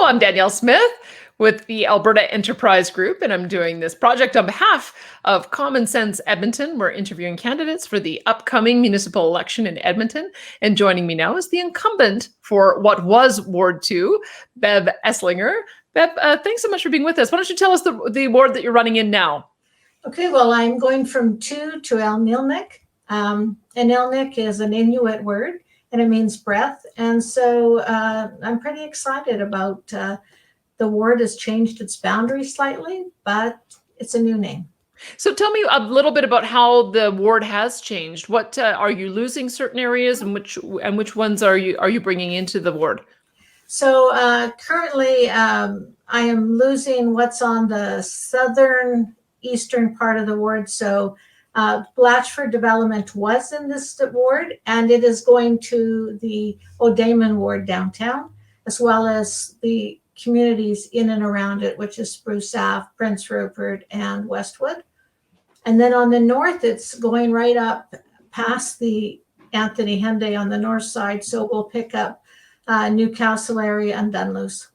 I'm Danielle Smith with the Alberta Enterprise Group, and I'm doing this project on behalf of Common Sense Edmonton. We're interviewing candidates for the upcoming municipal election in Edmonton, and joining me now is the incumbent for what was Ward 2, Bev Esslinger. Bev, thanks so much for being with us. Why don't you tell us the ward that you're running in now? Okay, well, I'm going from 2 to Anirniq. Anirniq is an Inuit word, and it means breath. And so I'm pretty excited about the ward has changed its boundaries slightly, but it's a new name. So tell me a little bit about how the ward has changed. What are you losing certain areas, and which ones are you bringing into the ward? So currently, I am losing what's on the southern eastern part of the ward. So Blacksford development was in this ward, and it is going to the O'Damon ward downtown, as well as the communities in and around it, which is Spruce Ave, Prince Rupert, and Westwood. And then on the north, it's going right up past the Anthony Henday on the north side. So we'll pick up Newcastle area and Dunluce.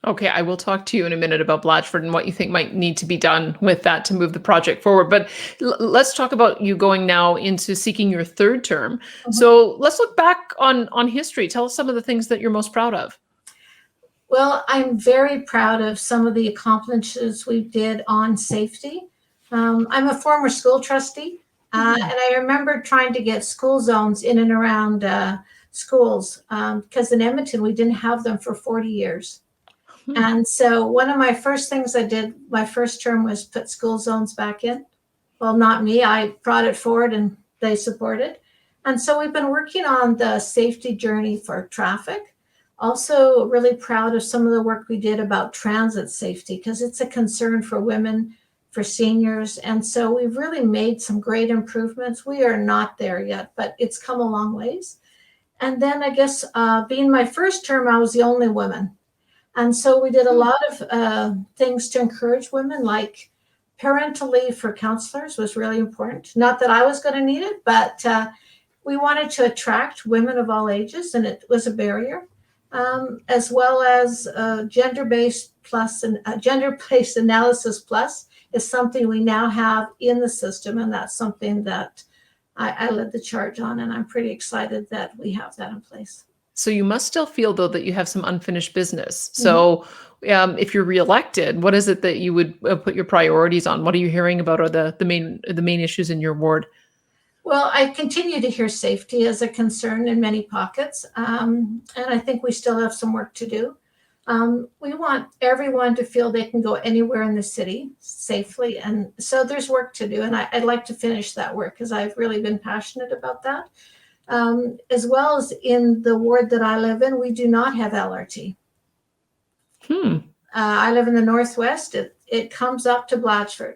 Okay, I will talk to you in a minute about Blacksford and what you think might need to be done with that to move the project forward. But let's talk about you going now into seeking your third term. Mm-hmm. So let's look back on history. Tell us some of the things that you're most proud of. Well, I'm very proud of some of the accomplishments we did on safety. I'm a former school trustee, and I remember trying to get school zones in and around schools because in Edmonton, we didn't have them for 40 years. And so one of my first things I did my first term was put school zones back in. Well, not me. I brought it forward and they supported. And so we've been working on the safety journey for traffic. Also really proud of some of the work we did about transit safety because it's a concern for women, for seniors. And so we've really made some great improvements. We are not there yet, but it's come a long ways. And then I guess being my first term, I was the only woman. And so we did a lot of things to encourage women, like parental leave for counselors was really important. Not that I was going to need it, but we wanted to attract women of all ages, and it was a barrier, as well as gender-based plus and gender-based analysis plus is something we now have in the system, and that's something that I led the charge on, and I'm pretty excited that we have that in place. So you must still feel, though, that you have some unfinished business. So if you're reelected, what is it that you would put your priorities on? What are you hearing about are the main issues in your ward? Well, I continue to hear safety as a concern in many pockets, and I think we still have some work to do. We want everyone to feel they can go anywhere in the city safely, and so there's work to do, and I'd like to finish that work because I've really been passionate about that. As well as in the ward that I live in, we do not have LRT. I live in the northwest. It comes up to Blacksford,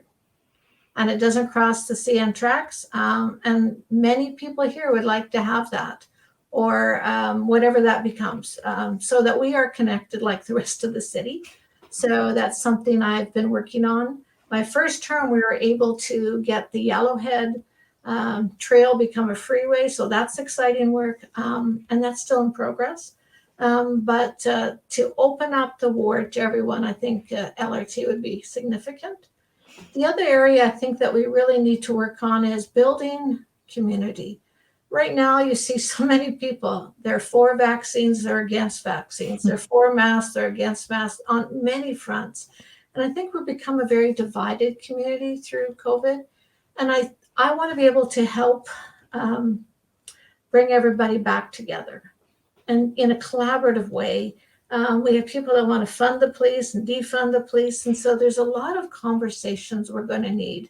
and it doesn't cross the CN tracks. And many people here would like to have that, or whatever that becomes, so that we are connected like the rest of the city. So that's something I've been working on. My first term, we were able to get the Yellowhead trail become a freeway, so that's exciting work, and that's still in progress. But to open up the ward to everyone, I think LRT would be significant. The other area I think that we really need to work on is building community. Right now, you see so many people. They're for vaccines, they're against vaccines. They're for masks, they're against masks on many fronts. And I think we've become a very divided community through COVID. And I want to be able to help bring everybody back together and in a collaborative way. We have people that want to fund the police and defund the police. And so there's a lot of conversations we're going to need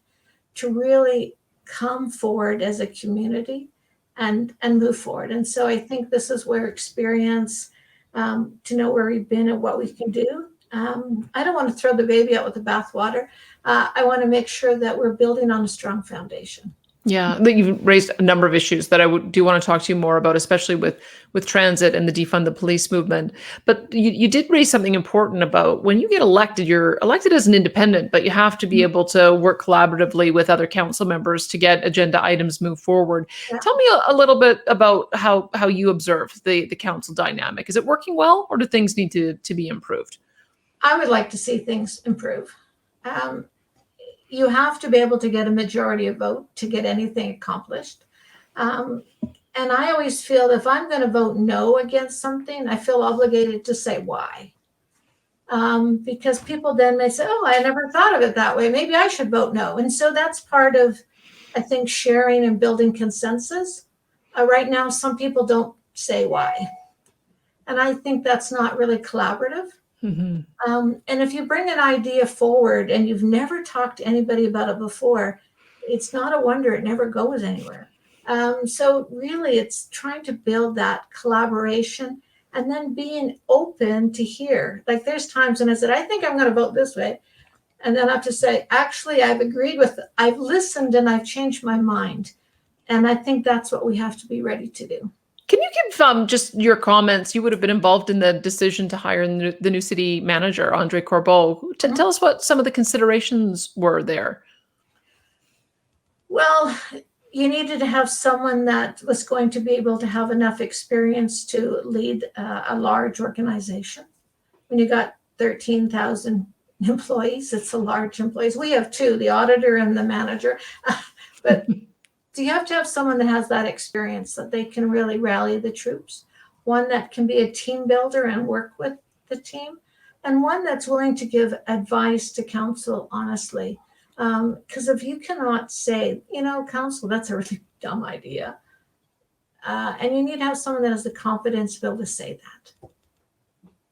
to really come forward as a community and move forward. And so I think this is where experience, to know where we've been and what we can do. I don't want to throw the baby out with the bathwater. I want to make sure that we're building on a strong foundation. Yeah, that you've raised a number of issues that do want to talk to you more about, especially with transit and the defund the police movement. But you did raise something important about when you get elected, you're elected as an independent, but you have to be able to work collaboratively with other council members to get agenda items moved forward. Yeah. Tell me a little bit about how you observe the council dynamic. Is it working well, or do things need to be improved? I would like to see things improve. Um, you have to be able to get a majority of vote to get anything accomplished. Um, and I always feel if I'm going to vote no against something, I feel obligated to say why. Because people then may say, oh, I never thought of it that way. Maybe I should vote no. And so that's part of, I think, sharing and building consensus. Right now, some people don't say why. And I think that's not really collaborative. Mm-hmm. And if you bring an idea forward and you've never talked to anybody about it before, it's not a wonder it never goes anywhere. So really, it's trying to build that collaboration and then being open to hear. Like there's times when I said, I think I'm going to vote this way. And then I have to say, actually, I've listened and I've changed my mind. And I think that's what we have to be ready to do. Can you give just your comments? You would have been involved in the decision to hire the new city manager, Andre Corbeau. Tell us what some of the considerations were there. Well, you needed to have someone that was going to be able to have enough experience to lead a large organization. When you got 13,000 employees, it's a large employees. We have two, the auditor and the manager. But do you have to have someone that has that experience that they can really rally the troops? One that can be a team builder and work with the team, and one that's willing to give advice to council honestly. Because if you cannot say, council, that's a really dumb idea. And you need to have someone that has the confidence to be able to say that.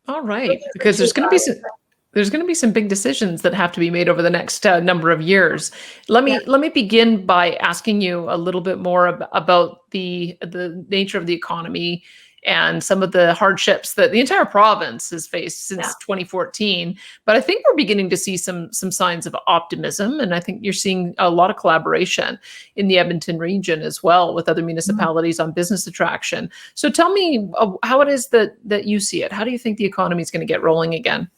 All right, because there's going to be some big decisions that have to be made over the next number of years. Let me begin by asking you a little bit more about the nature of the economy and some of the hardships that the entire province has faced since 2014. But I think we're beginning to see some signs of optimism, and I think you're seeing a lot of collaboration in the Edmonton region as well with other municipalities on business attraction. So tell me how it is that you see it. How do you think the economy is going to get rolling again?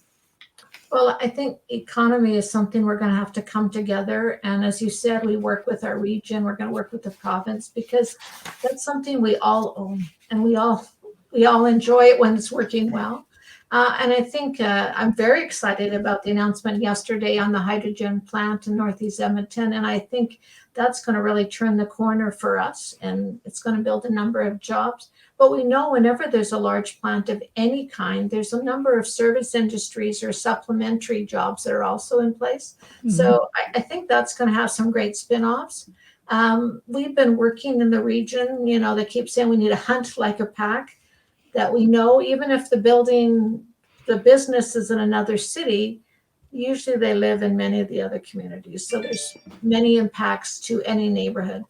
Well, I think economy is something we're going to have to come together. And as you said, we work with our region. We're going to work with the province because that's something we all own and we all enjoy it when it's working well. And I think I'm very excited about the announcement yesterday on the hydrogen plant in Northeast Edmonton. And I think that's going to really turn the corner for us and it's going to build a number of jobs. But we know whenever there's a large plant of any kind, there's a number of service industries or supplementary jobs that are also in place. Mm-hmm. So I think that's going to have some great spin-offs. We've been working in the region, they keep saying we need to hunt like a pack, that we know even if the business is in another city, usually they live in many of the other communities. So there's many impacts to any neighborhood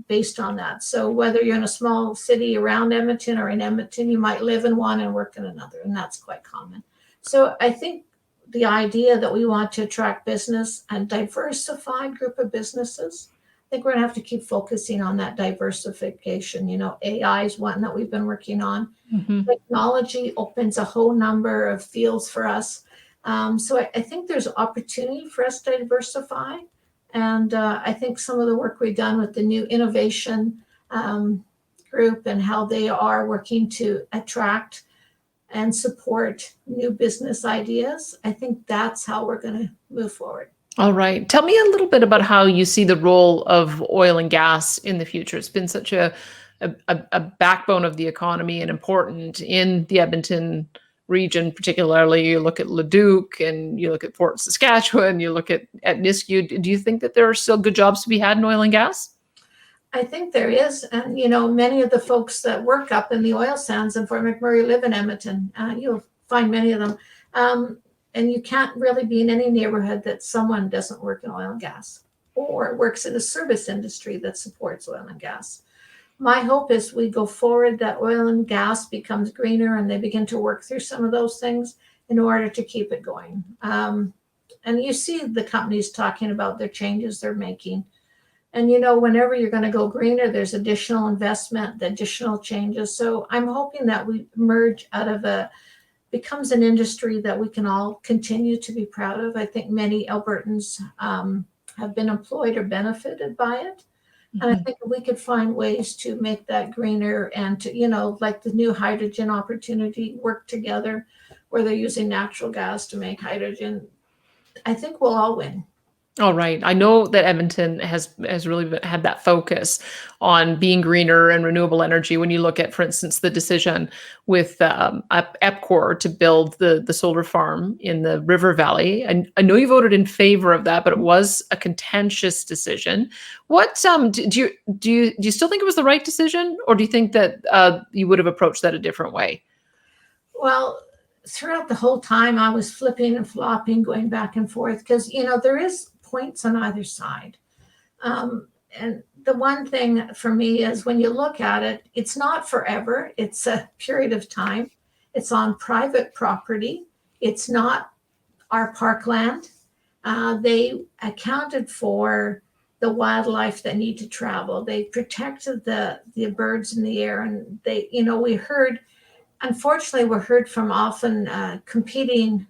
based on that. So whether you're in a small city around Edmonton or in Edmonton, you might live in one and work in another, and that's quite common. So I think the idea that we want to attract business and diversified group of businesses, I think we're going to have to keep focusing on that diversification. AI is one that we've been working on. Mm-hmm. Technology opens a whole number of fields for us. So I think there's opportunity for us to diversify. And I think some of the work we've done with the new innovation group and how they are working to attract and support new business ideas, I think that's how we're going to move forward. All right. Tell me a little bit about how you see the role of oil and gas in the future. It's been such a backbone of the economy and important in the Edmonton region, particularly. You look at Leduc and you look at Fort Saskatchewan, you look at Nisku. Do you think that there are still good jobs to be had in oil and gas? I think there is. And, many of the folks that work up in the oil sands in Fort McMurray live in Edmonton. You'll find many of them. And you can't really be in any neighborhood that someone doesn't work in oil and gas or works in a service industry that supports oil and gas. My hope is we go forward, that oil and gas becomes greener and they begin to work through some of those things in order to keep it going. And you see the companies talking about their changes they're making. And, whenever you're going to go greener, there's additional investment, additional changes. So I'm hoping that we emerge out of becomes an industry that we can all continue to be proud of. I think many Albertans have been employed or benefited by it. And I think we could find ways to make that greener and to, like the new hydrogen opportunity, work together where they're using natural gas to make hydrogen. I think we'll all win. All right. I know that Edmonton has really had that focus on being greener and renewable energy. When you look at, for instance, the decision with EPCOR to build the solar farm in the River Valley, and I know you voted in favor of that, but it was a contentious decision. What do you still think it was the right decision, or do you think that you would have approached that a different way? Well, throughout the whole time, I was flipping and flopping, going back and forth because, there is points on either side. And the one thing for me is when you look at it, it's not forever. It's a period of time. It's on private property. It's not our parkland. They accounted for the wildlife that need to travel. They protected the birds in the air. And we heard, unfortunately, we're heard from often competing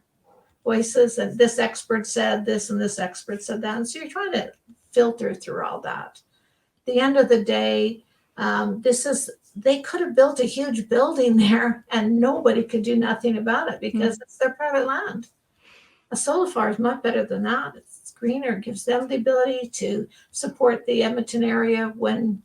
voices, and this expert said this and this expert said that. And so you're trying to filter through all that. At the end of the day, they could have built a huge building there and nobody could do nothing about it because it's their private land. A solar farm is much better than that. It's greener, it gives them the ability to support the Edmonton area when,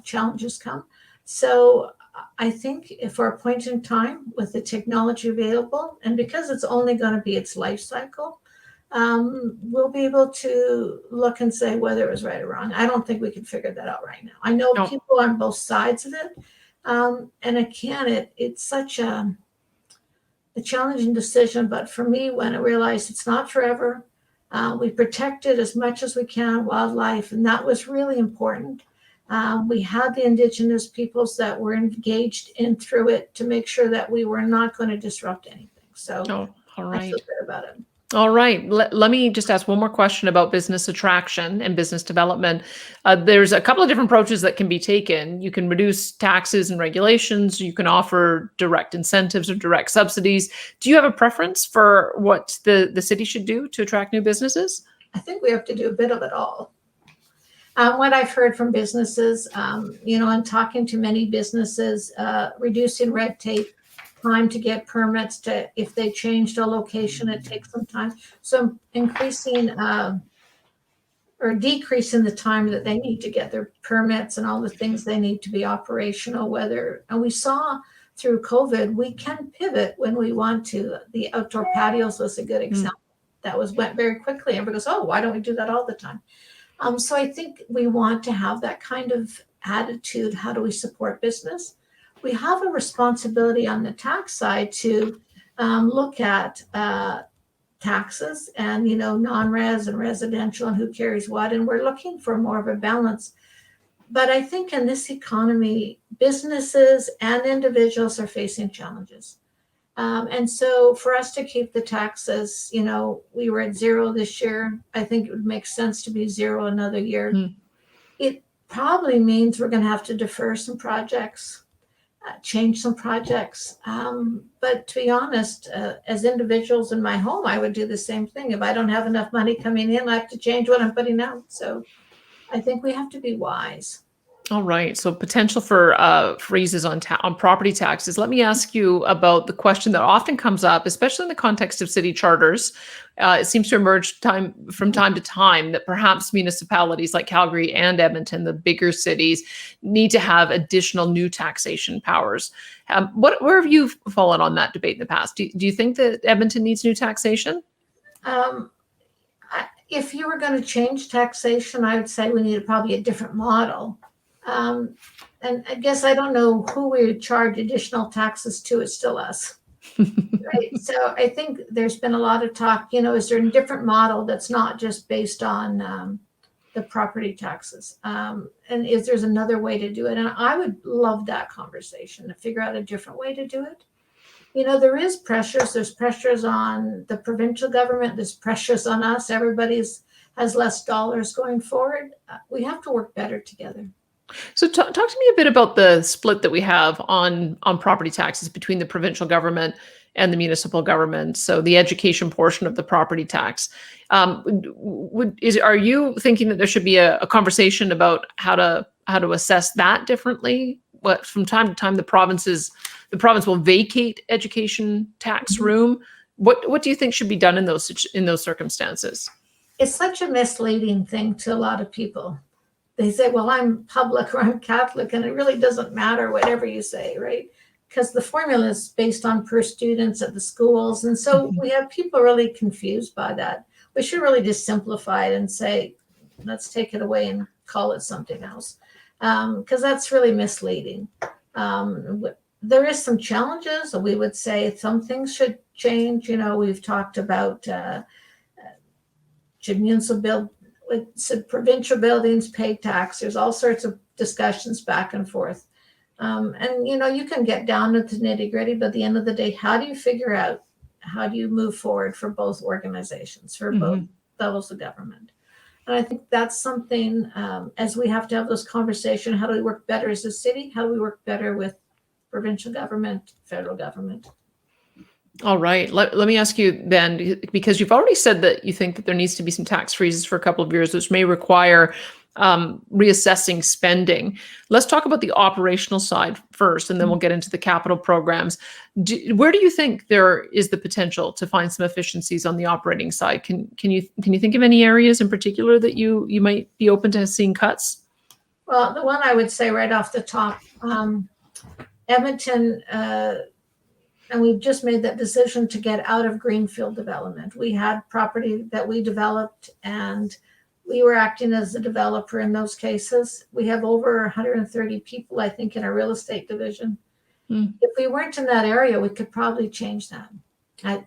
challenges come. So I think for a point in time with the technology available, and because it's only going to be its life cycle, we'll be able to look and say whether it was right or wrong. I don't think we can figure that out right now. I know people on both sides of it. And again, it's such a challenging decision. But for me, when I realized it's not forever, we protected as much as we can wildlife, and that was really important. We had the Indigenous peoples that were engaged in through it to make sure that we were not going to disrupt anything. So all right. I feel good about it. All right. Let me just ask one more question about business attraction and business development. There's a couple of different approaches that can be taken. You can reduce taxes and regulations. You can offer direct incentives or direct subsidies. Do you have a preference for what the city should do to attract new businesses? I think we have to do a bit of it all. What I've heard from businesses, and talking to many businesses, reducing red tape, time to get permits, to if they changed a location, it takes some time. So increasing or decreasing the time that they need to get their permits and all the things they need to be operational, and we saw through COVID, we can pivot when we want to. The outdoor patios was a good example. That went very quickly. Everybody goes, oh, why don't we do that all the time? So I think we want to have that kind of attitude. How do we support business? We have a responsibility on the tax side to look at taxes and, non-res and residential and who carries what. And we're looking for more of a balance. But I think in this economy, businesses and individuals are facing challenges. And so for us to keep the taxes, we were at zero this year. I think it would make sense to be zero another year. It probably means we're going to have to defer some projects, change some projects. But to be honest, as individuals in my home, I would do the same thing. If I don't have enough money coming in, I have to change what I'm putting out. So I think we have to be wise. All right. So potential for freezes on property taxes. Let me ask you about the question that often comes up, especially in the context of city charters. It seems to emerge from time to time that perhaps municipalities like Calgary and Edmonton, the bigger cities, need to have additional new taxation powers. Where have you fallen on that debate in the past? Do you think that Edmonton needs new taxation? If you were going to change taxation, I would say we need probably a different model. And I guess I don't know who we would charge additional taxes to. It's still us. Right. So I think there's been a lot of talk, is there a different model that's not just based on the property taxes? And is there's another way to do it? And I would love that conversation to figure out a different way to do it. There is pressures. There's pressures on the provincial government. There's pressures on us. Everybody's has less dollars going forward. We have to work better together. So talk to me a bit about the split that we have on property taxes between the provincial government and the municipal government. So the education portion of the property tax. Are you thinking that there should be a conversation about how to assess that differently? What from time to time the province will vacate education tax room. What do you think should be done in those circumstances? It's such a misleading thing to a lot of people. They say, well, I'm public or I'm Catholic, and it really doesn't matter whatever you say, right? Because the formula is based on per students at the schools. And so we have people really confused by that. We should really just simplify it and say, let's take it away and call it something else. Because that's really misleading. There is some challenges. We would say some things should change. We've talked about should provincial buildings pay tax. There's all sorts of discussions back and forth. And you can get down to the nitty gritty, but at the end of the day, how do you move forward for both organizations, for both levels of government? And I think that's something, as we have to have those conversations, how do we work better as a city? How do we work better with provincial government, federal government? All right. Let me ask you then, because you've already said that you think that there needs to be some tax freezes for a couple of years, which may require reassessing spending. Let's talk about the operational side first, and then we'll get into the capital programs. Where do you think there is the potential to find some efficiencies on the operating side? Can you think of any areas in particular that you might be open to seeing cuts? Well, the one I would say right off the top, Edmonton. And we've just made that decision to get out of greenfield development. We had property that we developed, and we were acting as a developer in those cases. We have over 130 people, I think, in our real estate division. If we weren't in that area, we could probably change that.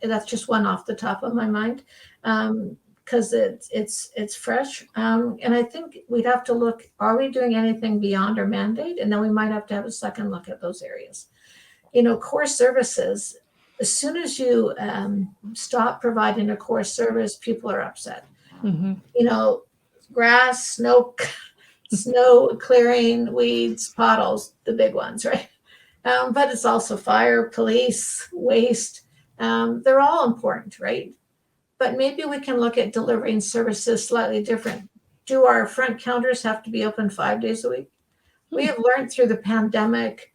That's just one off the top of my mind, because it's fresh. And I think we'd have to look, are we doing anything beyond our mandate? And then we might have to have a second look at those areas. Core services, as soon as you stop providing a core service, people are upset. Grass, snow clearing, weeds, potholes, the big ones, right? But it's also fire, police, waste. They're all important, right? But maybe we can look at delivering services slightly different. Do our front counters have to be open 5 days a week? We have learned through the pandemic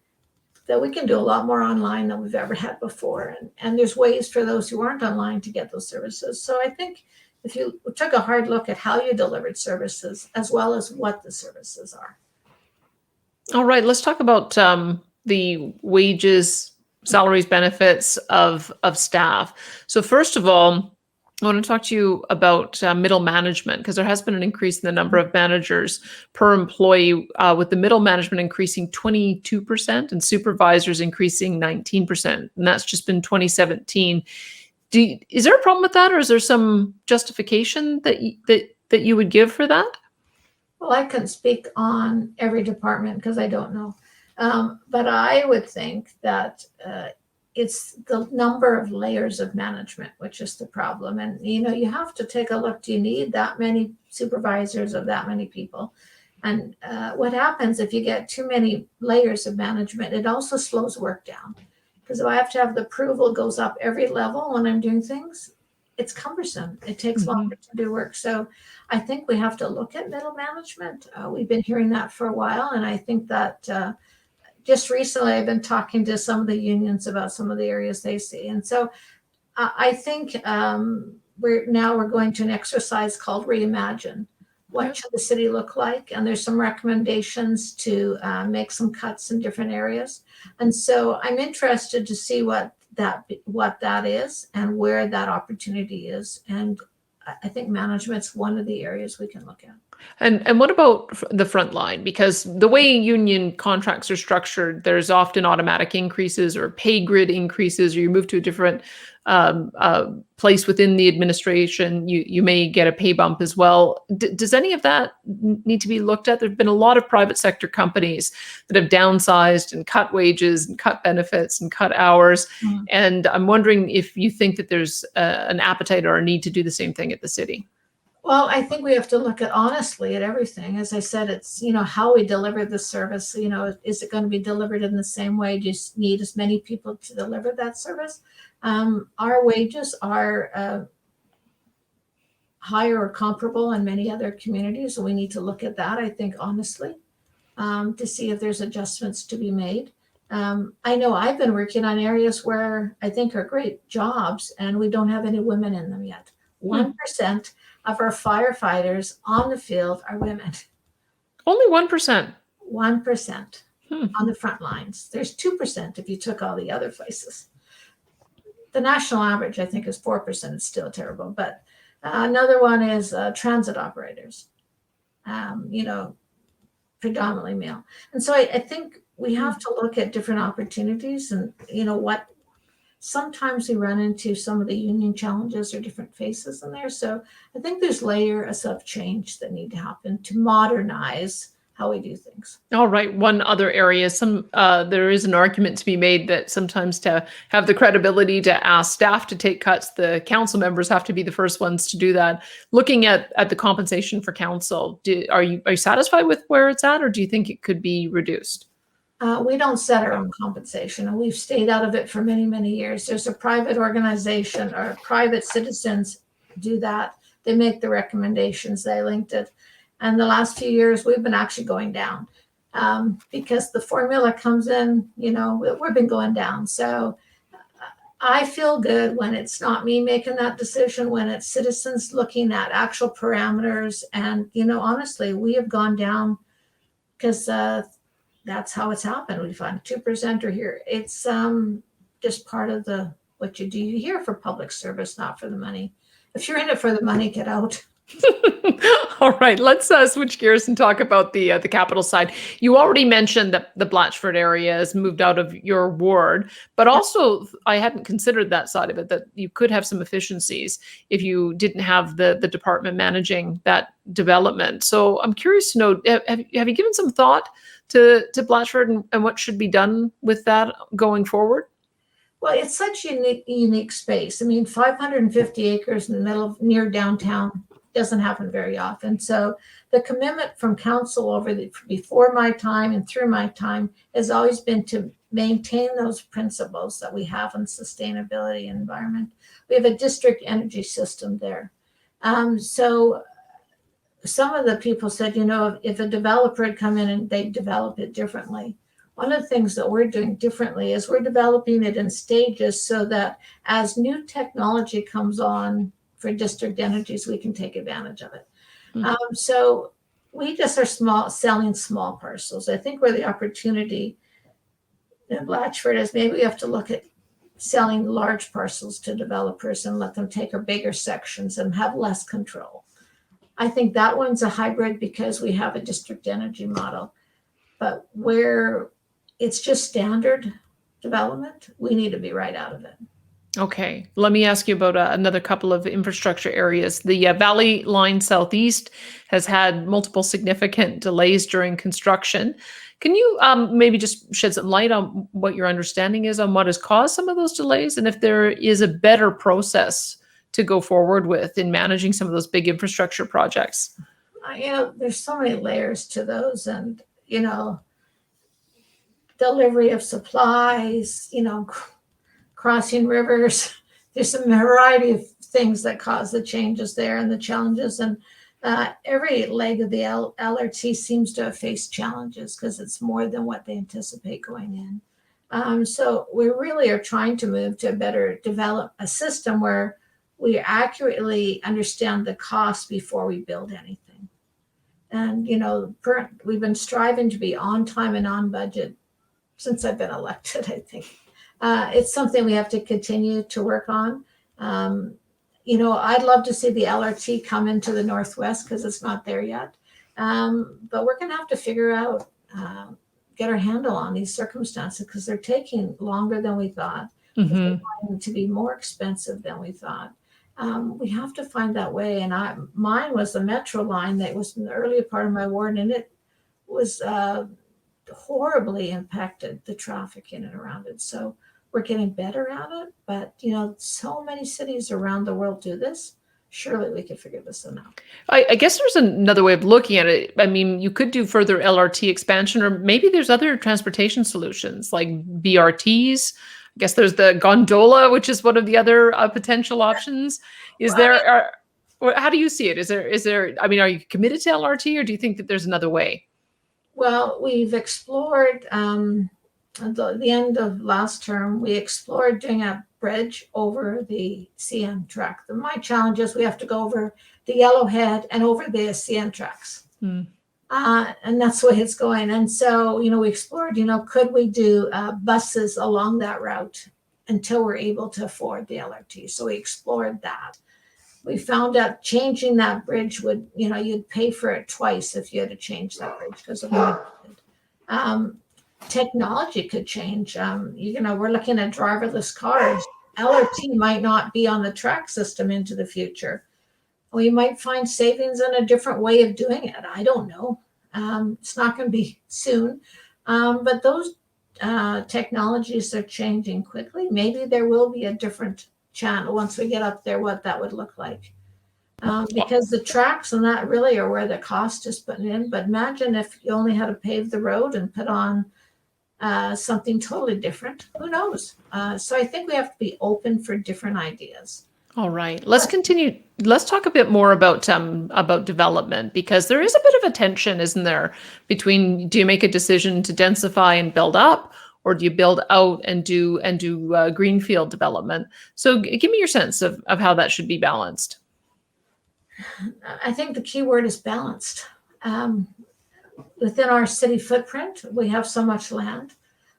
that we can do a lot more online than we've ever had before. And there's ways for those who aren't online to get those services. So I think if you took a hard look at how you delivered services as well as what the services are. All right, let's talk about the wages, salaries, benefits of staff. So first of all, I want to talk to you about middle management, because there has been an increase in the number of managers per employee, with the middle management increasing 22% and supervisors increasing 19%. And that's just been 2017. Is there a problem with that, or is there some justification that you would give for that? Well, I couldn't speak on every department because I don't know. But I would think that it's the number of layers of management, which is the problem. And, you have to take a look. Do you need that many supervisors of that many people? And what happens if you get too many layers of management, it also slows work down. Because if I have to have the approval goes up every level when I'm doing things, it's cumbersome. It takes longer to do work. So I think we have to look at middle management. We've been hearing that for a while. And I think that just recently I've been talking to some of the unions about some of the areas they see. And so I think we're going to an exercise called Reimagine. What should the city look like? And there's some recommendations to make some cuts in different areas. And so I'm interested to see what that is and where that opportunity is. And I think management's one of the areas we can look at. And what about the front line? Because the way union contracts are structured, there's often automatic increases or pay grid increases, or you move to a different place within the administration, you may get a pay bump as well. Does any of that need to be looked at? There have been a lot of private sector companies that have downsized and cut wages and cut benefits and cut hours. And I'm wondering if you think that there's an appetite or a need to do the same thing at the city. Well, I think we have to look at honestly at everything. As I said, it's, how we deliver the service. Is it going to be delivered in the same way? Do you need as many people to deliver that service? Our wages are higher or comparable in many other communities. So we need to look at that, I think, honestly, to see if there's adjustments to be made. I know I've been working on areas where I think are great jobs, and we don't have any women in them yet. 1% of our firefighters on the field are women. Only 1%. 1% on the front lines. There's 2% if you took all the other places. The national average, I think, is 4%. It's still terrible. But another one is transit operators, predominantly male. And so I think we have to look at different opportunities and, what sometimes we run into some of the union challenges or different faces in there. So I think there's layers of change that need to happen to modernize how we do things. All right. One other area, there is an argument to be made that sometimes to have the credibility to ask staff to take cuts, the council members have to be the first ones to do that. Looking at the compensation for council, are you satisfied with where it's at, or do you think it could be reduced? We don't set our own compensation, and we've stayed out of it for many, many years. There's a private organization or private citizens do that. They make the recommendations, they linked it. And the last few years, we've been actually going down because the formula comes in, we've been going down. So I feel good when it's not me making that decision, when it's citizens looking at actual parameters. And, honestly, we have gone down because that's how it's happened. We find 2% or here. It's just part of what you do here for public service, not for the money. If you're in it for the money, get out. All right, let's switch gears and talk about the capital side. You already mentioned that the Blacksford area has moved out of your ward, but also I hadn't considered that side of it, that you could have some efficiencies if you didn't have the department managing that development. So I'm curious to know, have you given some thought to Blacksford and what should be done with that going forward? Well, it's such a unique space. I mean, 550 acres in the middle near downtown doesn't happen very often. So the commitment from council before my time and through my time has always been to maintain those principles that we have in sustainability and environment. We have a district energy system there. So some of the people said, if a developer had come in and they'd develop it differently. One of the things that we're doing differently is we're developing it in stages so that as new technology comes on for district energies, we can take advantage of it. So we just are selling small parcels. I think where the opportunity in Blacksford is maybe we have to look at selling large parcels to developers and let them take our bigger sections and have less control. I think that one's a hybrid because we have a district energy model. But where it's just standard development, we need to be right out of it. Okay, let me ask you about another couple of infrastructure areas. The Valley Line Southeast has had multiple significant delays during construction. Can you maybe just shed some light on what your understanding is on what has caused some of those delays, and if there is a better process to go forward with in managing some of those big infrastructure projects? There's so many layers to those, and delivery of supplies, crossing rivers. There's a variety of things that cause the changes there and the challenges. And every leg of the LRT seems to have faced challenges because it's more than what they anticipate going in. So we really are trying to move to develop a system where we accurately understand the cost before we build anything. And, we've been striving to be on time and on budget since I've been elected, I think. It's something we have to continue to work on. I'd love to see the LRT come into the Northwest because it's not there yet. But we're going to have to figure out, get our handle on these circumstances because they're taking longer than we thought. Mm-hmm. They're going to be more expensive than we thought. We have to find that way. And mine was the Metro line that was in the earlier part of my ward, and it was horribly impacted the traffic in and around it. So we're getting better at it, but so many cities around the world do this. surely we could figure this one out. I guess there's another way of looking at it. I mean, you could do further LRT expansion, or maybe there's other transportation solutions like BRTs. I guess there's the gondola, which is one of the other potential options. Is Well, I mean, there? How do you see it? Is there? I mean, are you committed to LRT, or do you think that there's another way? well, we've explored at the end of last term, we explored doing a bridge over the CN track. My challenge is we have to go over the Yellowhead and over the CN tracks. Hmm. And that's the way it's going. And so, we explored, could we do buses along that route until we're able to afford the LRT? So we explored that. We found out changing that bridge would, you'd pay for it twice if you had to change that bridge because of what it did. Technology could change. We're looking at driverless cars. LRT might not be on the track system into the future. We might find savings in a different way of doing it. I don't know. It's not going to be soon. But those technologies are changing quickly. Maybe there will be a different channel once we get up there, what that would look like. Because the tracks and that really are where the cost is put in. But imagine if you only had to pave the road and put on something totally different. Who knows? So I think we have to be open for different ideas. All right, let's continue. Let's talk a bit more about development, because there is a bit of a tension, isn't there, between, do you make a decision to densify and build up, or do you build out and do greenfield development? So give me your sense of how that should be balanced. I think the key word is balanced. Within our city footprint, we have so much land.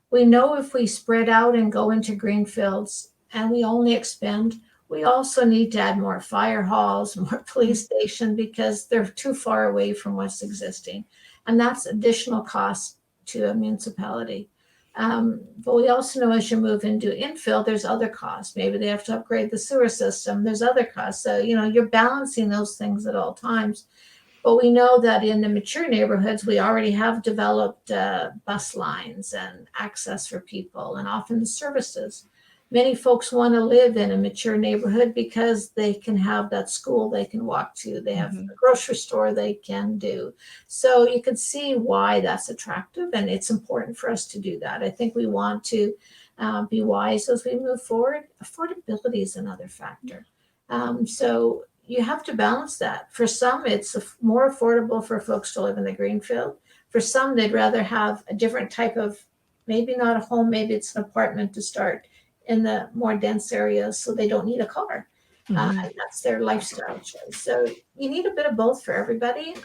We know if we spread out and go into greenfields and we only expend, we also need to add more fire halls, more police station, because they're too far away from what's existing. And that's additional cost to a municipality. But we also know as you move into infill, there's other costs. Maybe they have to upgrade the sewer system. There's other costs. So, you're balancing those things at all times. But we know that in the mature neighborhoods, we already have developed bus lines and access for people and often the services. Many folks want to live in a mature neighborhood because they can have that school they can walk to. They have a grocery store they can do. So you can see why that's attractive, and it's important for us to do that. I think we want to be wise as we move forward. Affordability is another factor. So you have to balance that. For some, it's more affordable for folks to live in the greenfield. For some, they'd rather have a different type of, maybe not a home, maybe it's an apartment to start in the more dense areas so they don't need a car. And that's their lifestyle choice. So you need a bit of both for everybody.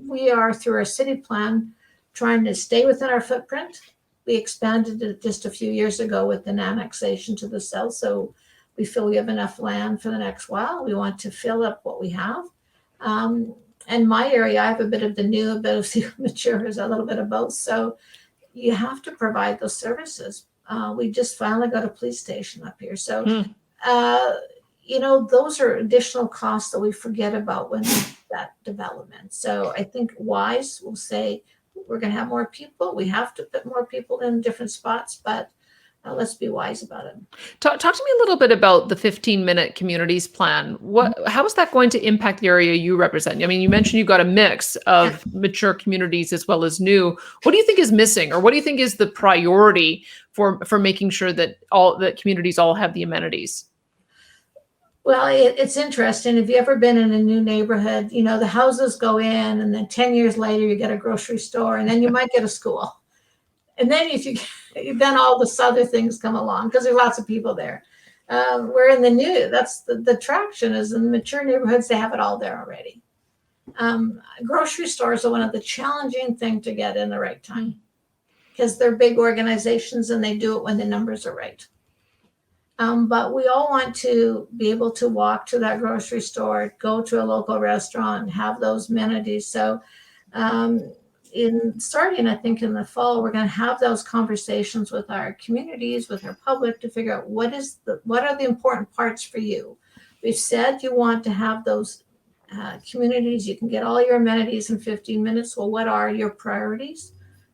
We are, through our city plan, trying to stay within our footprint. We expanded it just a few years ago with an annexation to the south. So we feel we have enough land for the next while. We want to fill up what we have. And my area, I have a bit of the new, a bit of the mature, is a little bit of both. So you have to provide those services. We just finally got a police station up here. So, those are additional costs that we forget about when we do that development. So I think WISE will say we're going to have more people. We have to put more people in different spots, but let's be wise about it. Talk to me a little bit about the 15-minute communities plan. How is that going to impact the area you represent? I mean, you mentioned you've got a mix of mature communities as well as new. What do you think is missing, or what do you think is the priority for making sure that communities all have the amenities? Well, it's interesting. Have you ever been in a new neighborhood? The houses go in, and then 10 years later, you get a grocery store, and then you might get a school. And then then all the other things come along because there's lots of people there. We're in the new, that's the attraction is in the mature neighborhoods, they have it all there already. Grocery stores are one of the challenging things to get in the right time because they're big organizations and they do it when the numbers are right. But we all want to be able to walk to that grocery store, go to a local restaurant, have those amenities. So I think in the fall, we're going to have those conversations with our communities, with our public, to figure out what are the important parts for you. We've said you want to have those communities. You can get all your amenities in 15 minutes. Well, what are your priorities?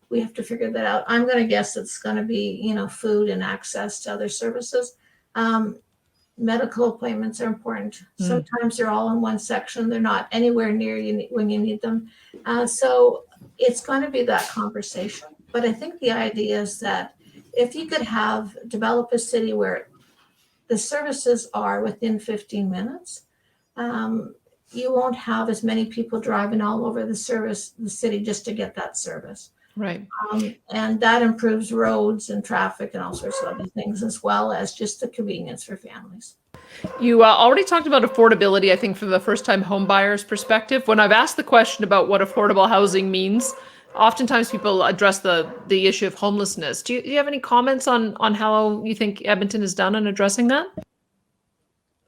We have to figure that out. I'm going to guess it's going to be, food and access to other services. medical appointments are important. Sometimes they're all in one section. They're not anywhere near you when you need them. So it's going to be that conversation. But I think the idea is that if you could develop a city where the services are within 15 minutes, you won't have as many people driving all over the city just to get that service. Right. And that improves roads and traffic and all sorts of other things, as well as just the convenience for families. You already talked about affordability, I think, from the first-time home buyer's perspective. When I've asked the question about what affordable housing means, oftentimes people address the issue of homelessness. Do you have any comments on how you think Edmonton has done in addressing that?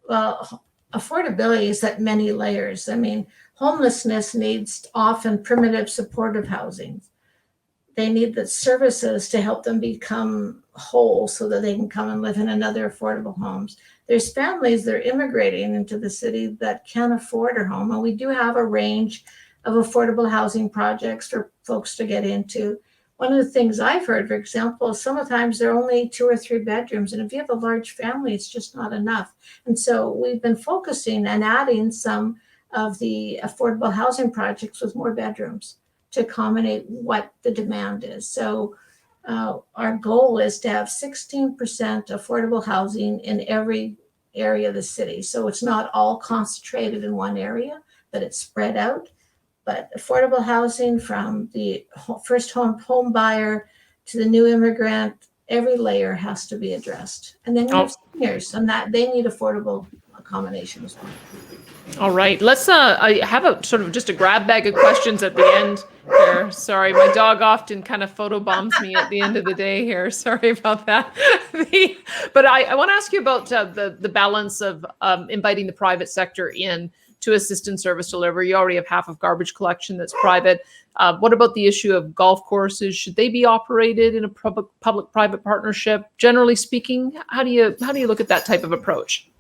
Well, affordability is at many layers. I mean, homelessness needs often primitive supportive housing. They need the services to help them become whole so that they can come and live in another affordable homes. There's families that are immigrating into the city that can't afford a home. And we do have a range of affordable housing projects for folks to get into. One of the things I've heard, for example, sometimes there are only 2 or 3 bedrooms. And if you have a large family, it's just not enough. And so we've been focusing and adding some of the affordable housing projects with more bedrooms to accommodate what the demand is. So our goal is to have 16% affordable housing in every area of the city. So it's not all concentrated in one area, but it's spread out. But affordable housing from the first home buyer to the new immigrant, every layer has to be addressed. And then you have seniors, and that they need affordable accommodation as well. All right, let's I have a sort of just a grab bag of questions at the end here. Sorry, my dog often kind of photobombs me at the end of the day here. Sorry about that. But I want to ask you about the balance of inviting the private sector in to assist in service delivery. You already have half of garbage collection that's private. What about the issue of golf courses? Should they be operated in a public-private partnership? Generally speaking, how do you look at that type of approach?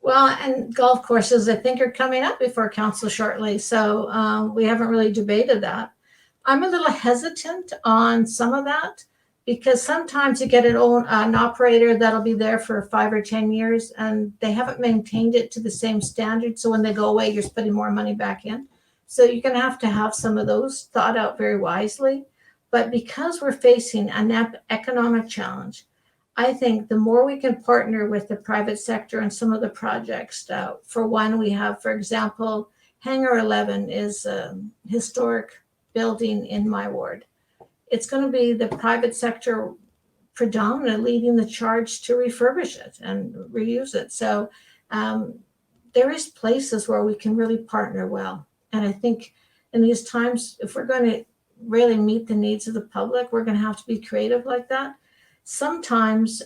Well, and golf courses, I think, are coming up before council shortly. So we haven't really debated that. I'm a little hesitant on some of that because sometimes you get an operator that'll be there for 5 or 10 years and they haven't maintained it to the same standard. So when they go away, you're putting more money back in. So you're going to have some of those thought out very wisely. But because we're facing an economic challenge, I think the more we can partner with the private sector on some of the projects. For one, we have, for example, Hangar 11 is a historic building in my ward. It's going to be the private sector predominantly leading the charge to refurbish it and reuse it. So there is places where we can really partner well. And I think in these times, if we're going to really meet the needs of the public, we're going to have to be creative like that. Sometimes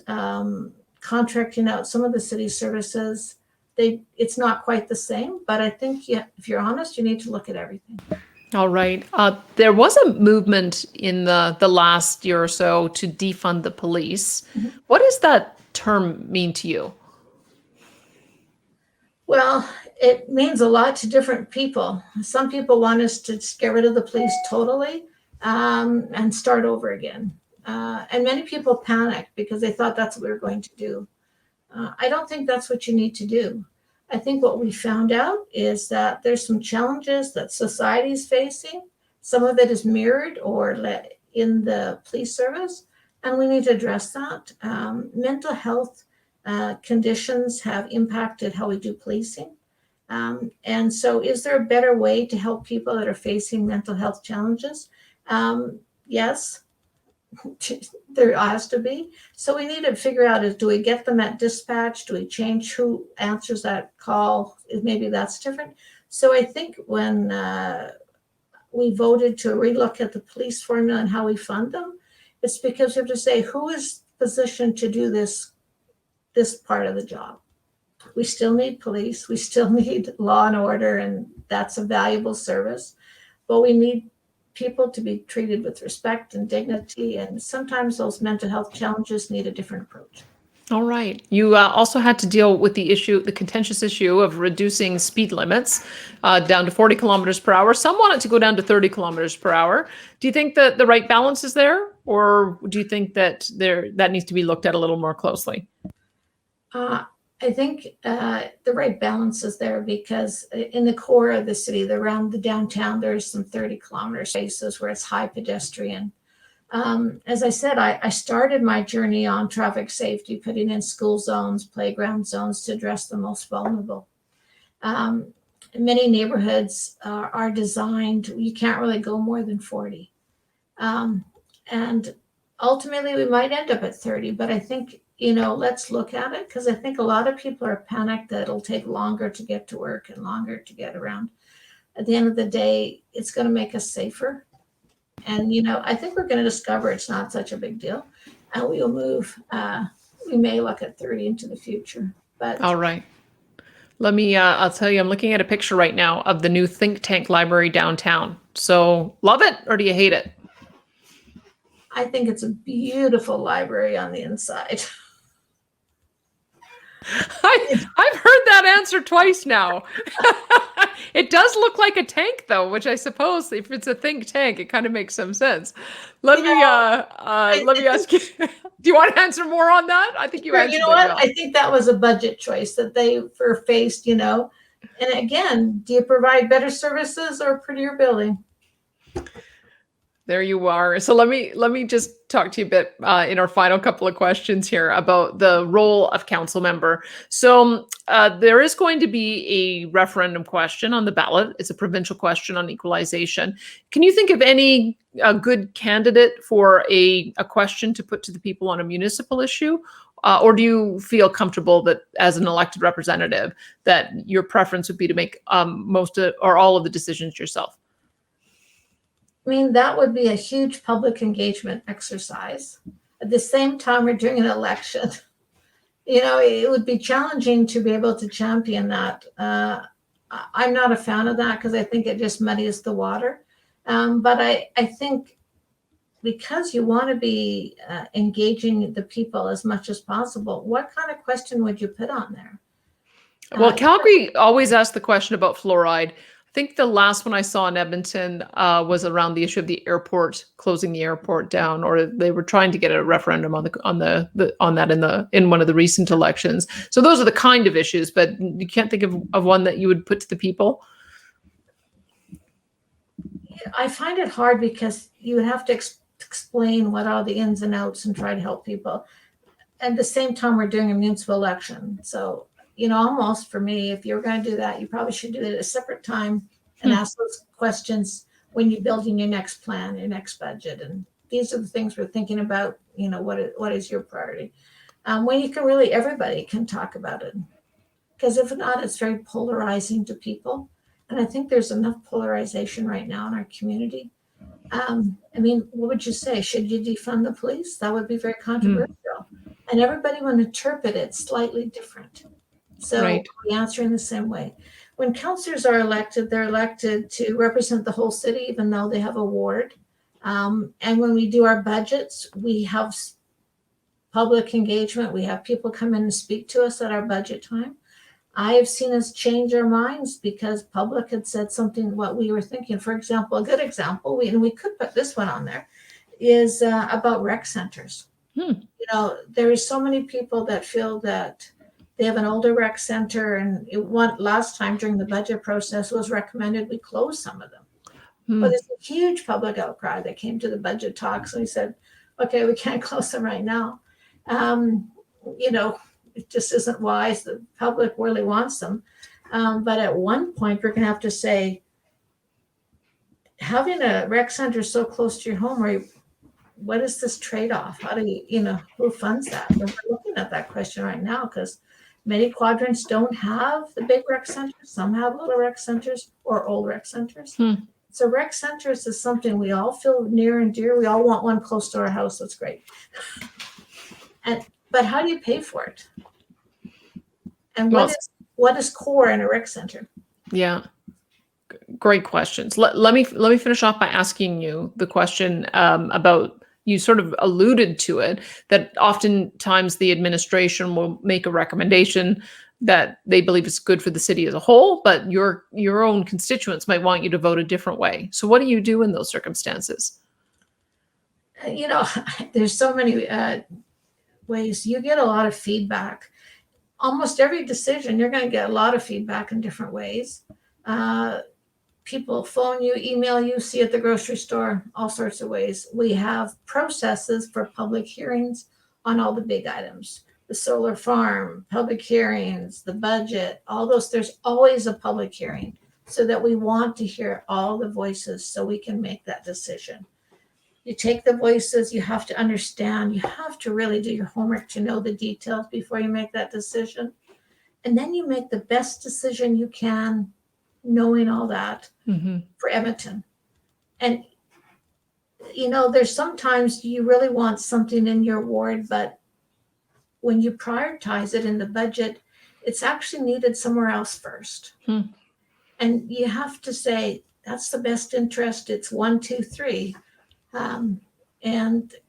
contracting out some of the city services, it's not quite the same, but I think if you're honest, you need to look at everything. All right. There was a movement in the last year or so to defund the police. Mm-hmm. What does that term mean to you? Well, it means a lot to different people. Some people want us to get rid of the police totally and start over again. And many people panic because they thought that's what we were going to do. I don't think that's what you need to do. I think what we found out is that there's some challenges that society is facing. Some of it is mirrored or in the police service, and we need to address that. Mental health conditions have impacted how we do policing. And so is there a better way to help people that are facing mental health challenges? Yes. There has to be. So we need to figure out do we get them at dispatch? Do we change who answers that call? Maybe that's different. So I think when we voted to relook at the police formula and how we fund them, it's because we have to say who is positioned to do this part of the job. We still need police. We still need law and order, and that's a valuable service. But we need people to be treated with respect and dignity, and sometimes those mental health challenges need a different approach. All right. You also had to deal with the contentious issue of reducing speed limits down to 40 kilometers per hour. Some want it to go down to 30 kilometers per hour. Do you think that the right balance is there, or do you think that that needs to be looked at a little more closely? I think the right balance is there, because in the core of the city, around the downtown, there's some 30-kilometer spaces where it's high pedestrian. As I said, I started my journey on traffic safety, putting in school zones, playground zones to address the most vulnerable. Many neighborhoods are designed, you can't really go more than 40. And ultimately, we might end up at 30, but I think, let's look at it, because I think a lot of people are panicked that it'll take longer to get to work and longer to get around. At the end of the day, it's going to make us safer. And, I think we're going to discover it's not such a big deal. And we will move, we may look at 30 into the future. But All right. Let me, I'll tell you, I'm looking at a picture right now of the new think tank library downtown. So love it, or do you hate it? I think it's a beautiful library on the inside. I've heard that answer twice now. It does look like a tank, though, which I suppose if it's a think tank, it kind of makes some sense. Let me ask you. Do you want to answer more on that? I think you answered it well. I think that was a budget choice that they were faced. And again, do you provide better services or a prettier building? There you are. So let me just talk to you a bit in our final couple of questions here about the role of council member. So there is going to be a referendum question on the ballot. It's a provincial question on equalization. Can you think of any good candidate for a question to put to the people on a municipal issue? Or do you feel comfortable that as an elected representative that your preference would be to make most of, or all of the decisions yourself? I mean, that would be a huge public engagement exercise. At the same time, we're doing an election. It would be challenging to be able to champion that. I'm not a fan of that because I think it just muddies the water. But I think because you want to be engaging the people as much as possible, what kind of question would you put on there? Well, Calgary always asks the question about fluoride. I think the last one I saw in Edmonton was around the issue of the airport, closing the airport down, or they were trying to get a referendum on that in one of the recent elections. So those are the kind of issues, but you can't think of one that you would put to the people. I find it hard because you would have to explain what are the ins and outs and try to help people. At the same time, we're doing a municipal election, so. Almost for me, if you're going to do that, you probably should do it at a separate time and ask those questions when you're building your next plan, your next budget. And these are the things we're thinking about, what is your priority? When you can really, everybody can talk about it. Because if not, it's very polarizing to people. And I think there's enough polarization right now in our community. What would you say? Should you defund the police? That would be very controversial. And everybody will interpret it slightly different. So right. We answer in the same way. When councillors are elected, they're elected to represent the whole city, even though they have a ward. And when we do our budgets, we have public engagement. We have people come in and speak to us at our budget time. I have seen us change our minds because public had said something what we were thinking. For example, a good example, we could put this one on there, is about rec centers. There is so many people that feel that they have an older rec center, and last time during the budget process was recommended we close some of them. But there's a huge public outcry that came to the budget talks, and we said, okay, we can't close them right now. It just isn't wise. The public really wants them. But at one point, we're going to have to say, having a rec center so close to your home, what is this trade-off? How do you, who funds that? We're looking at that question right now because many quadrants don't have the big rec centers. Some have little rec centers or old rec centers. So rec centers is something we all feel near and dear. We all want one close to our house. That's great. But how do you pay for it? And what is core in a rec center? Yeah. Great questions. Let me finish off by asking you the question about, you sort of alluded to it, that oftentimes the administration will make a recommendation that they believe is good for the city as a whole, but your own constituents might want you to vote a different way. So what do you do in those circumstances? There's so many ways. You get a lot of feedback. almost every decision, you're going to get a lot of feedback in different ways. People phone you, email you, see you at the grocery store, all sorts of ways. We have processes for public hearings on all the big items. The solar farm, public hearings, the budget, all those. There's always a public hearing so that we want to hear all the voices so we can make that decision. You take the voices, you have to understand, you have to really do your homework to know the details before you make that decision. And then you make the best decision you can, knowing all that for Edmonton. And, there's sometimes you really want something in your ward, but when you prioritize it in the budget, it's actually needed somewhere else first. And you have to say, that's the best interest. It's 1, 2, 3. And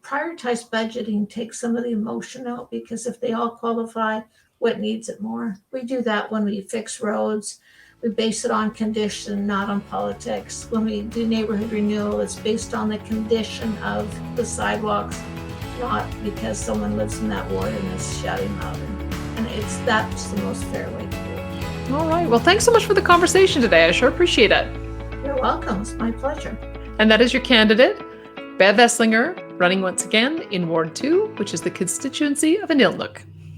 prioritized budgeting takes some of the emotion out, because if they all qualify, what needs it more? We do that when we fix roads. We base it on condition, not on politics. When we do neighborhood renewal, it's based on the condition of the sidewalks, not because someone lives in that ward and is shouting louder. And that's the most fair way to do it. All right. Well, thanks so much for the conversation today. I sure appreciate it. You're welcome. It's my pleasure. And that is your candidate, Bev Esslinger, running once again in Ward 2, which is the constituency of Anirniq.